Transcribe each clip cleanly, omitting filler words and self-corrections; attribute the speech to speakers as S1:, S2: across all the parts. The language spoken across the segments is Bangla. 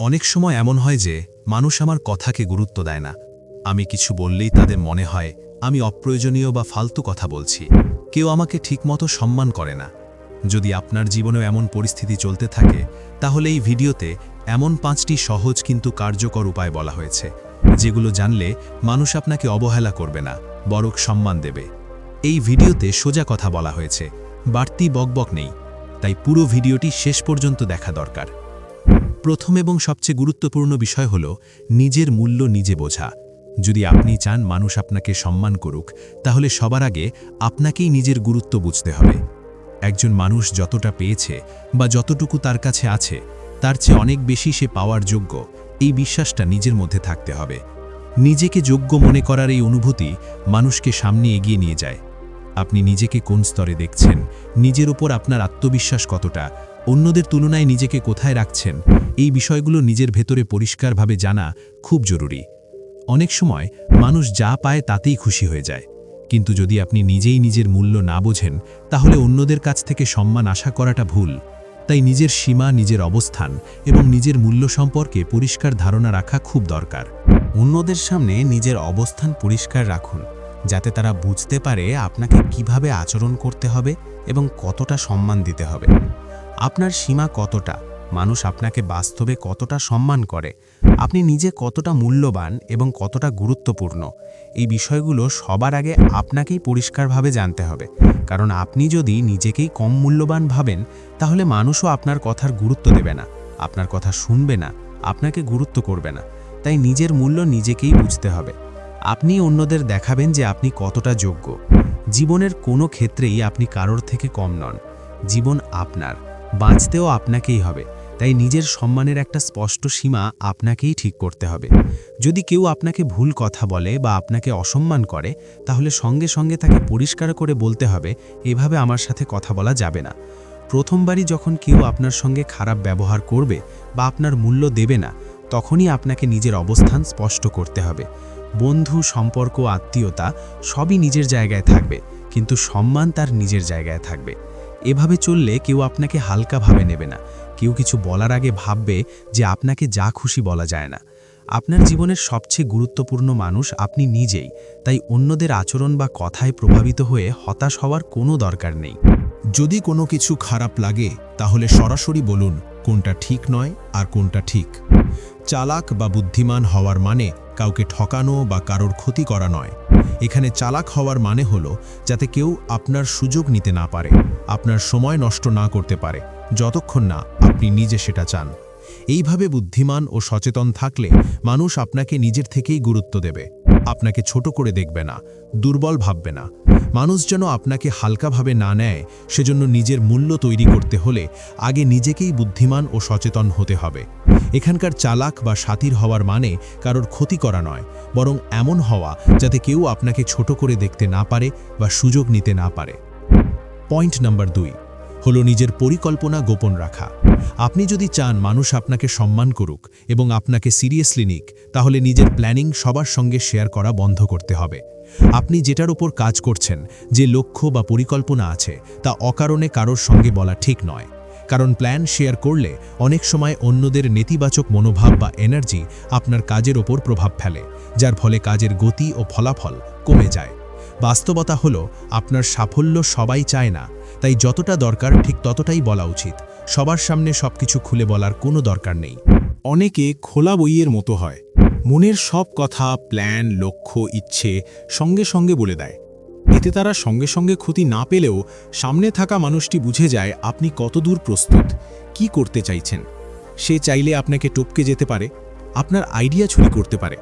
S1: অনেক সময় এমন হয় যে মানুষ আমার কথাকে গুরুত্ব দেয় না। আমি কিছু বললেই তাদের মনে হয় আমি অপ্রয়োজনীয় বা ফালতু কথা বলছি। কেউ আমাকে ঠিকমতো সম্মান করে না। যদি আপনার জীবনেও এমন পরিস্থিতি চলতে থাকে, তাহলে এই ভিডিওতে এমন 5টি সহজ কিন্তু কার্যকর উপায় বলা হয়েছে, যেগুলো জানলে মানুষ আপনাকে অবহেলা করবে না, বরং সম্মান দেবে। এই ভিডিওতে সোজা কথা বলা হয়েছে, বাড়তি বকবক নেই, তাই পুরো ভিডিওটি শেষ পর্যন্ত দেখা দরকার। প্রথম এবং সবচেয়ে গুরুত্বপূর্ণ বিষয় হল নিজের মূল্য নিজে বোঝা। যদি আপনি চান মানুষ আপনাকে সম্মান করুক, তাহলে সবার আগে আপনাকেই নিজের গুরুত্ব বুঝতে হবে। একজন মানুষ যতটা পেয়েছে বা যতটুকু তার কাছে আছে, তার চেয়ে অনেক বেশি সে পাওয়ার যোগ্য, এই বিশ্বাসটা নিজের মধ্যে থাকতে হবে। নিজেকে যোগ্য মনে করার এই অনুভূতি মানুষকে সামনে এগিয়ে নিয়ে যায়। আপনি নিজেকে কোন স্তরে দেখছেন, নিজের উপর আপনার আত্মবিশ্বাস কতটা, অন্যদের তুলনায় নিজেকে কোথায় রাখছেন, এই বিষয়গুলো নিজের ভেতরে পরিষ্কারভাবে জানা খুব জরুরি। অনেক সময় মানুষ যা পায় তাতেই খুশি হয়ে যায়, কিন্তু যদি আপনি নিজেই নিজের মূল্য না বোঝেন, তাহলে অন্যদের কাছ থেকে সম্মান আশা করাটা ভুল। তাই নিজের সীমা, নিজের অবস্থান এবং নিজের মূল্য সম্পর্কে পরিষ্কার ধারণা রাখা খুব দরকার।
S2: অন্যদের সামনে নিজের অবস্থান পরিষ্কার রাখুন, যাতে তারা বুঝতে পারে আপনাকে কিভাবে আচরণ করতে হবে এবং কতটা সম্মান দিতে হবে। আপনার সীমা কতটা, মানুষ আপনাকে বাস্তবে কতটা সম্মান করে, আপনি নিজে কতটা মূল্যবান এবং কতটা গুরুত্বপূর্ণ, এই বিষয়গুলো সবার আগে আপনাকেই পরিষ্কারভাবে জানতে হবে। কারণ আপনি যদি নিজেকেই কম মূল্যবান ভাবেন, তাহলে মানুষও আপনার কথার গুরুত্ব দেবে না, আপনার কথা শুনবে না, আপনাকে গুরুত্ব করবে না। তাই নিজের মূল্য নিজেকেই বুঝতে হবে। আপনি অন্যদের দেখাবেন যে আপনি কতটা যোগ্য। জীবনের কোনো ক্ষেত্রেই আপনি কারোর থেকে কম নন। জীবন আপনার, বাঁচতেও আপনাকেই হবে। তাই নিজের সম্মানের একটা স্পষ্ট সীমা আপনাকেই ঠিক করতে হবে। যদি কেউ আপনাকে ভুল কথা বলে বা আপনাকে অসম্মান করে, তাহলে সঙ্গে সঙ্গে তাকে পরিষ্কার করে বলতে হবে, এভাবে আমার সাথে কথা বলা যাবে না। প্রথমবারই যখন কেউ আপনার সঙ্গে খারাপ ব্যবহার করবে বা আপনার মূল্য দেবে না, তখনই আপনাকে নিজের অবস্থান স্পষ্ট করতে হবে। বন্ধু, সম্পর্ক, আত্মীয়তা সবই নিজের জায়গায় থাকবে, কিন্তু সম্মান তার নিজের জায়গায় থাকবে। এভাবে চললে কেউ আপনাকে হালকাভাবে নেবে না। কেউ কিছু বলার আগে ভাববে যে আপনাকে যা খুশি বলা যায় না। আপনার জীবনের সবচেয়ে গুরুত্বপূর্ণ মানুষ আপনি নিজেই। তাই অন্যদের আচরণ বা কথায় প্রভাবিত হয়ে হতাশ হওয়ার কোনো দরকার নেই।
S1: যদি কোনো কিছু খারাপ লাগে, তাহলে সরাসরি বলুন কোনটা ঠিক নয় আর কোনটা ঠিক। চালাক বা বুদ্ধিমান হওয়ার মানে কাউকে ঠকানো বা কারোর ক্ষতি করা নয়। এখানে চালাক হওয়ার মানে হলো যাতে কেউ আপনার সুযোগ নিতে না পারে, আপনার সময় নষ্ট না করতে পারে, যতক্ষণ না আপনি নিজে সেটা চান। এইভাবে বুদ্ধিমান ও সচেতন থাকলে মানুষ আপনাকে নিজের থেকেই গুরুত্ব দেবে, আপনাকে ছোট করে দেখবে না, দুর্বল ভাববে না। মানুষ যেন আপনাকে হালকাভাবে না নেয়, সেজন্য নিজের মূল্য তৈরি করতে হলে আগে নিজেকেই বুদ্ধিমান ও সচেতন হতে হবে। এখানকার চালাক বা শাতির হওয়ার মানে কারোর ক্ষতি করা নয়, বরং এমন হওয়া যাতে কেউ আপনাকে ছোট করে দেখতে না পারে বা সুযোগ নিতে না পারে। পয়েন্ট নাম্বার 2 হলো নিজের পরিকল্পনা গোপন রাখা। আপনি যদি চান মানুষ আপনাকে সম্মান করুক এবং আপনাকে সিরিয়াসলি নিক, তাহলে নিজের প্ল্যানিং সবার সঙ্গে শেয়ার করা বন্ধ করতে হবে। আপনি যেটার উপর কাজ করছেন, যে লক্ষ্য বা পরিকল্পনা আছে, তা অকারণে কারোর সঙ্গে বলা ঠিক নয়। কারণ প্ল্যান শেয়ার করলে অনেক সময় অন্যদের নেতিবাচক মনোভাব বা এনার্জি আপনার কাজের ওপর প্রভাব ফেলে, যার ফলে কাজের গতি ও ফলাফল কমে যায়। বাস্তবতা হলো আপনার সাফল্য সবাই চায় না, তাই যতটা দরকার ঠিক ততটাই বলা উচিত। সবার সামনে সবকিছু খুলে বলার কোনো দরকার নেই।
S3: অনেকে খোলা বইয়ের মতো হয়, মনের সব কথা, প্ল্যান, লক্ষ্য, ইচ্ছে সঙ্গে সঙ্গে বলে দেয়। এতে তারা সঙ্গে সঙ্গে ক্ষতি না পেলেও সামনে থাকা মানুষটি বুঝে যায় আপনি কতদূর প্রস্তুত, কি করতে চাইছেন। সে চাইলে আপনাকে টপকে যেতে পারে, আপনার আইডিয়া চুরি করতে পারে,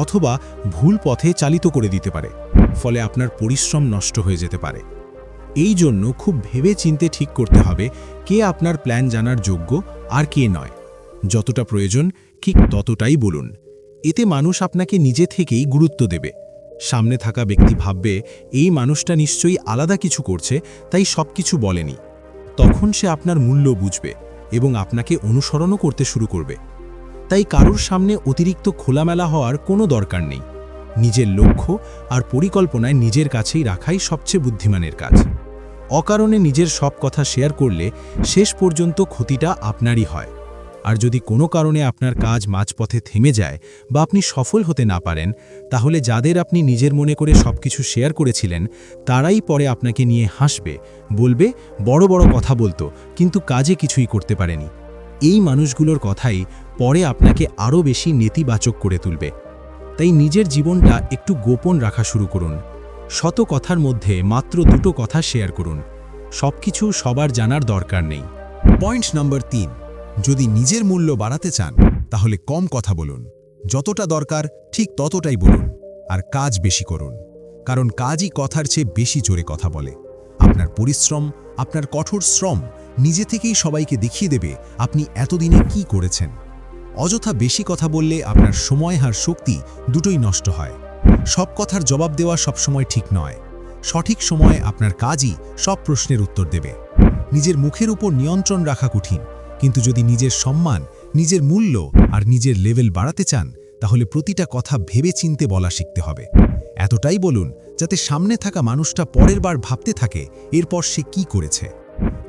S3: অথবা ভুল পথে চালিত করে দিতে পারে। ফলে আপনার পরিশ্রম নষ্ট হয়ে যেতে পারে। এই জন্য খুব ভেবে চিন্তে ঠিক করতে হবে কে আপনার প্ল্যান জানার যোগ্য আর কে নয়। যতটা প্রয়োজন ঠিক ততটাই বলুন। এতে মানুষ আপনাকে নিজে থেকেই গুরুত্ব দেবে। সামনে থাকা ব্যক্তি ভাববে এই মানুষটা নিশ্চয়ই আলাদা কিছু করছে, তাই সব কিছু বলেনি। তখন সে আপনার মূল্য বুঝবে এবং আপনাকে অনুসরণও করতে শুরু করবে। তাই কারোর সামনে অতিরিক্ত খোলামেলা হওয়ার কোনো দরকার নেই। নিজের লক্ষ্য আর পরিকল্পনায় নিজের কাছেই রাখাই সবচেয়ে বুদ্ধিমানের কাজ। অকারণে নিজের সব কথা শেয়ার করলে শেষ পর্যন্ত ক্ষতিটা আপনারই হয়। আর যদি কোনো কারণে আপনার কাজ মাঝপথে থেমে যায় বা আপনি সফল হতে না পারেন, তাহলে যাদের আপনি নিজের মনে করে সবকিছু শেয়ার করেছিলেন তারাই পরে আপনাকে নিয়ে হাসবে, বলবে বড় বড় কথা বলতো কিন্তু কাজে কিছুই করতে পারেনি। এই মানুষগুলোর কথাই পরে আপনাকে আরও বেশি নেতিবাচক করে তুলবে। তাই নিজের জীবনটা একটু গোপন রাখা শুরু করুন। শত কথার মধ্যে মাত্র 2টো কথা শেয়ার করুন। সবকিছু সবার জানার দরকার নেই।
S1: পয়েন্ট নাম্বার 3, যদি নিজের মূল্য বাড়াতে চান তাহলে কম কথা বলুন, যতটা দরকার ঠিক ততটাই বলুন, আর কাজ বেশি করুন, কারণ কাজই কথার চেয়ে বেশি জোরে কথা বলে। আপনার পরিশ্রম, আপনার কঠোর শ্রম নিজে থেকেই সবাইকে দেখিয়ে দেবে আপনি এতদিনে কি করেছেন। অযথা বেশি কথা বললে আপনার সময় আর শক্তি দুটোই নষ্ট হয়। সব কথার জবাব দেওয়া সবসময় ঠিক নয়। সঠিক সময়ে আপনার কাজই সব প্রশ্নের উত্তর দেবে। নিজের মুখের উপর নিয়ন্ত্রণ রাখা কঠিন, কিন্তু যদি নিজের সম্মান, নিজের মূল্য আর নিজের লেভেল বাড়াতে চান তাহলে প্রতিটা কথা ভেবে চিনতে বলা শিখতে হবে। এতটাই বলুন যাতে সামনে থাকা মানুষটা পরের বার ভাবতে থাকে এরপর সে কি করেছে।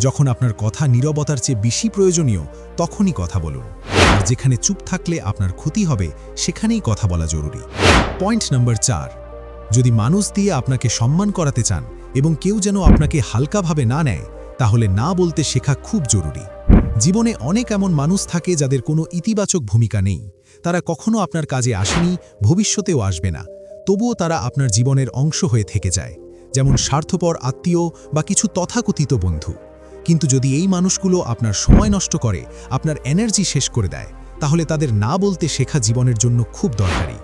S1: যখন আপনার কথা নীরবতার চেয়ে বেশি প্রয়োজনীয় তখনই কথা বলুন, আর যেখানে চুপ থাকলে আপনার ক্ষতি হবে সেখানেই কথা বলা জরুরি। পয়েন্ট নাম্বার 4, যদি মানুষ দিয়ে আপনাকে সম্মান করাতে চান এবং কেউ যেন আপনাকে হালকাভাবে না নেয়, তাহলে না বলতে শেখা খুব জরুরি। জীবনে অনেক এমন মানুষ থাকে যাদের কোনো ইতিবাচক ভূমিকা নেই। তারা কখনো আপনার কাজে আসেনি, ভবিষ্যতেও আসবে না, তবুও তারা আপনার জীবনের অংশ হয়ে থেকে যায়, যেমন স্বার্থপর আত্মীয় বা কিছু তথাকথিত বন্ধু। কিন্তু যদি এই মানুষগুলো আপনার সময় নষ্ট করে, আপনার এনার্জি শেষ করে দেয়, তাহলে তাদের না বলতে শেখা জীবনের জন্য খুব দরকারি।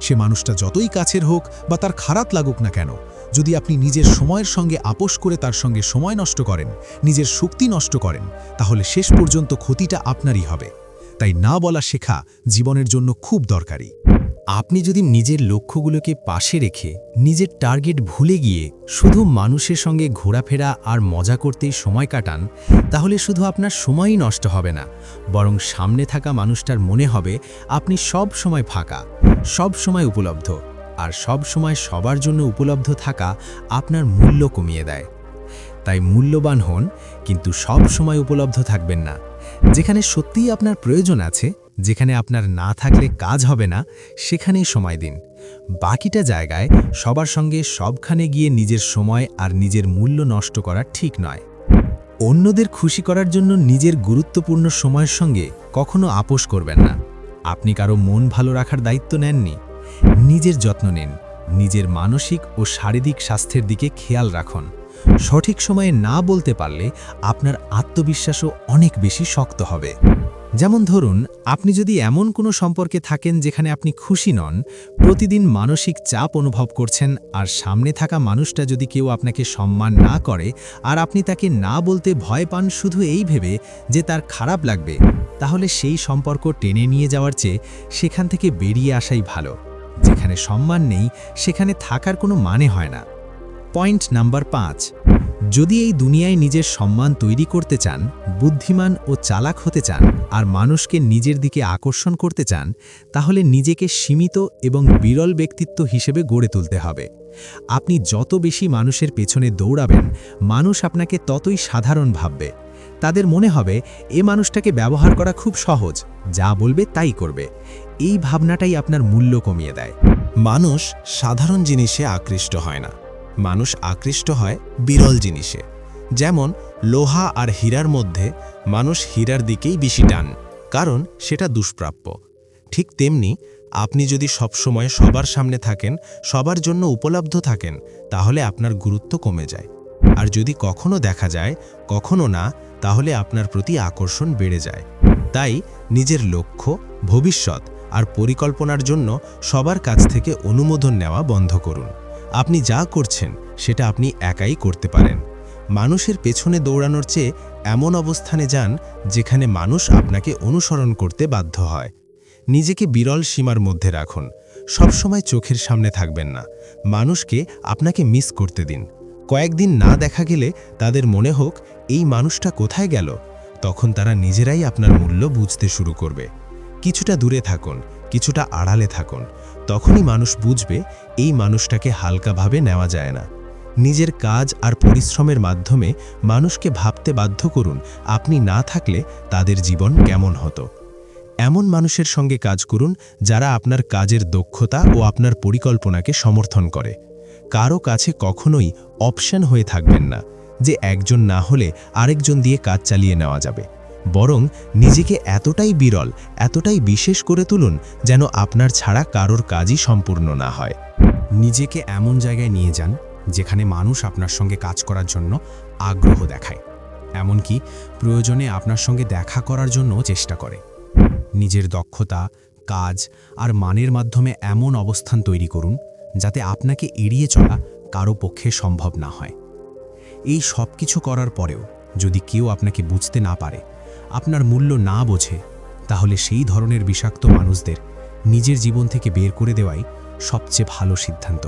S1: সে মানুষটা যতই কাছের হোক বা তার খারাপ লাগুক না কেন, যদি আপনি নিজের সময়ের সঙ্গে আপোষ করে তার সঙ্গে সময় নষ্ট করেন, নিজের শক্তি নষ্ট করেন, তাহলে শেষ পর্যন্ত ক্ষতিটা আপনারই হবে। তাই না বলা শেখা জীবনের জন্য খুব দরকারি।
S2: আপনি যদি নিজের লক্ষ্যগুলোকে পাশে রেখে নিজের টার্গেট ভুলে গিয়ে শুধু মানুষের সঙ্গে ঘোরাফেরা আর মজা করতেই সময় কাটান, তাহলে শুধু আপনার সময়ই নষ্ট হবে না, বরং সামনে থাকা মানুষটার মনে হবে আপনি সব সময় ফাঁকা, সব সময় উপলব্ধ, আর সব সময় সবার জন্য উপলব্ধ থাকা আপনার মূল্য কমিয়ে দেয়। তাই মূল্যবান হন, কিন্তু সব সময় উপলব্ধ থাকবেন না। যেখানে সত্যিই আপনার প্রয়োজন আছে, যেখানে আপনার না থাকলে কাজ হবে না, সেখানেই সময় দিন। বাকিটা জায়গায় সবার সঙ্গে সবখানে গিয়ে নিজের সময় আর নিজের মূল্য নষ্ট করা ঠিক নয়। অন্যদের খুশি করার জন্য নিজের গুরুত্বপূর্ণ সময়ের সঙ্গে কখনো আপোষ করবেন না। আপনি কারো মন ভালো রাখার দায়িত্ব নেননি। নিজের যত্ন নিন, নিজের মানসিক ও শারীরিক স্বাস্থ্যের দিকে খেয়াল রাখুন। সঠিক সময়ে না বলতে পারলে আপনার আত্মবিশ্বাসও অনেক বেশি শক্ত হবে। যেমন ধরুন, আপনি যদি এমন কোনো সম্পর্কে থাকেন যেখানে আপনি খুশি নন, প্রতিদিন মানসিক চাপ অনুভব করছেন, আর সামনে থাকা মানুষটা যদি কেউ আপনাকে সম্মান না করে আর আপনি তাকে না বলতে ভয় পান শুধু এই ভেবে যে তার খারাপ লাগবে, তাহলে সেই সম্পর্ক টেনে নিয়ে যাওয়ার চেয়ে সেখান থেকে বেরিয়ে আসাই ভালো। যেখানে সম্মান নেই সেখানে থাকার কোনো মানে হয় না। পয়েন্ট নাম্বার 5, যদি এই দুনিয়ায় নিজের সম্মান তৈরি করতে চান, বুদ্ধিমান ও চালাক হতে চান, আর মানুষকে নিজের দিকে আকর্ষণ করতে চান, তাহলে নিজেকে সীমিত এবং বিরল ব্যক্তিত্ব হিসেবে গড়ে তুলতে হবে। আপনি যত বেশি মানুষের পেছনে দৌড়াবেন, মানুষ আপনাকে ততই সাধারণ ভাববে। তাদের মনে হবে এ মানুষটাকে ব্যবহার করা খুব সহজ, যা বলবে তাই করবে। এই ভাবনাটাই আপনার মূল্য কমিয়ে দেয়।
S3: মানুষ সাধারণ জিনিসে আকৃষ্ট হয় না, মানুষ আকৃষ্ট হয় বিরল জিনিসে। যেমন লোহা আর হীরার মধ্যে মানুষ হীরার দিকেই বেশি টান, কারণ সেটা দুষ্প্রাপ্য। ঠিক তেমনি আপনি যদি সবসময় সবার সামনে থাকেন, সবার জন্য উপলব্ধ থাকেন, তাহলে আপনার গুরুত্ব কমে যায়। আর যদি কখনো দেখা যায়, কখনো না, তাহলে আপনার প্রতি আকর্ষণ বেড়ে যায়। তাই নিজের লক্ষ্য, ভবিষ্যৎ আর পরিকল্পনার জন্য সবার কাছ থেকে অনুমোদন নেওয়া বন্ধ করুন। আপনি যা করছেন সেটা আপনি একাই করতে পারেন। মানুষের পেছনে দৌড়ানোর চেয়ে এমন অবস্থানে যান যেখানে মানুষ আপনাকে অনুসরণ করতে বাধ্য হয়। নিজেকে বিরল সীমার মধ্যে রাখুন। সবসময় চোখের সামনে থাকবেন না। মানুষকে আপনাকে মিস করতে দিন। কয়েকদিন না দেখা গেলে তাদের মনে হোক এই মানুষটা কোথায় গেল, তখন তারা নিজেরাই আপনার মূল্য বুঝতে শুরু করবে। কিছুটা দূরে থাকুন, কিছুটা আড়ালে থাকুন, তখনই মানুষ বুঝবে এই মানুষটাকে হালকাভাবে নেওয়া যায় না।
S1: নিজের কাজ আর পরিশ্রমের মাধ্যমে মানুষকে ভাবতে বাধ্য করুন আপনি না থাকলে তাদের জীবন কেমন হতো। এমন মানুষের সঙ্গে কাজ করুন যারা আপনার কাজের দক্ষতা ও আপনার পরিকল্পনাকে সমর্থন করে। কারো কাছে কখনোই অপশন হয়ে থাকবেন না যে একজন না হলে আরেকজন দিয়ে কাজ চালিয়ে নেওয়া যাবে, বরং নিজেকে এতটাই বিরল, এতটাই বিশেষ করে তুলুন যেন আপনার ছাড়া কারোর কাজই সম্পূর্ণ না হয়।
S2: নিজেকে এমন জায়গায় নিয়ে যান যেখানে মানুষ আপনার সঙ্গে কাজ করার জন্য আগ্রহ দেখায়, এমনকি প্রয়োজনে আপনার সঙ্গে দেখা করার জন্য চেষ্টা করে। নিজের দক্ষতা, কাজ আর মানের মাধ্যমে এমন অবস্থান তৈরি করুন যাতে আপনাকে এড়িয়ে চলা কারো পক্ষে সম্ভব না হয়। এই সব কিছু করার পরেও যদি কেউ আপনাকে বুঝতে না পারে, আপনার মূল্য না বোঝে, তাহলে সেই ধরনের বিষাক্ত মানুষদের নিজের জীবন থেকে বের করে দেওয়াই সবচেয়ে ভালো সিদ্ধান্ত।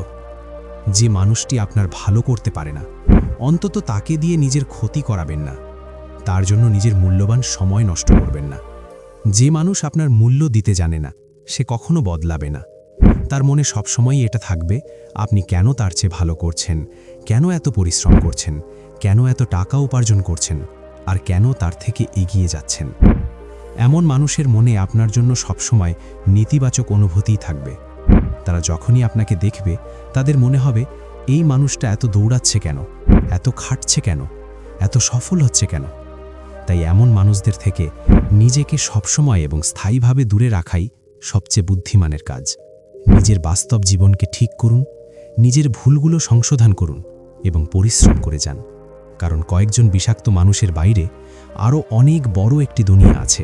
S2: যে মানুষটি আপনার ভালো করতে পারে না, অন্তত তাকে দিয়ে নিজের ক্ষতি করাবেন না। তার জন্য নিজের মূল্যবান সময় নষ্ট করবেন না। যে মানুষ আপনার মূল্য দিতে জানে না, সে কখনো বদলাবে না। তার মনে সবসময়ই এটা থাকবে আপনি কেন তার চেয়ে ভালো করছেন, কেন এত পরিশ্রম করছেন, কেন এত টাকা উপার্জন করছেন, আর কেন তার থেকে এগিয়ে যাচ্ছেন। এমন মানুষের মনে আপনার জন্য সবসময় নেতিবাচক অনুভূতিই থাকবে। তারা যখনই আপনাকে দেখবে তাদের মনে হবে এই মানুষটা এত দৌড়াচ্ছে কেন, এত খাটছে কেন, এত সফল হচ্ছে কেন। তাই এমন মানুষদের থেকে নিজেকে সবসময় এবং স্থায়ীভাবে দূরে রাখাই সবচেয়ে বুদ্ধিমানের কাজ। নিজের বাস্তব জীবনকে ঠিক করুন, নিজের ভুলগুলো সংশোধন করুন এবং পরিশ্রম করে যান, কারণ কয়েকজন বিষাক্ত মানুষের বাইরে আরও অনেক বড় একটি দুনিয়া আছে।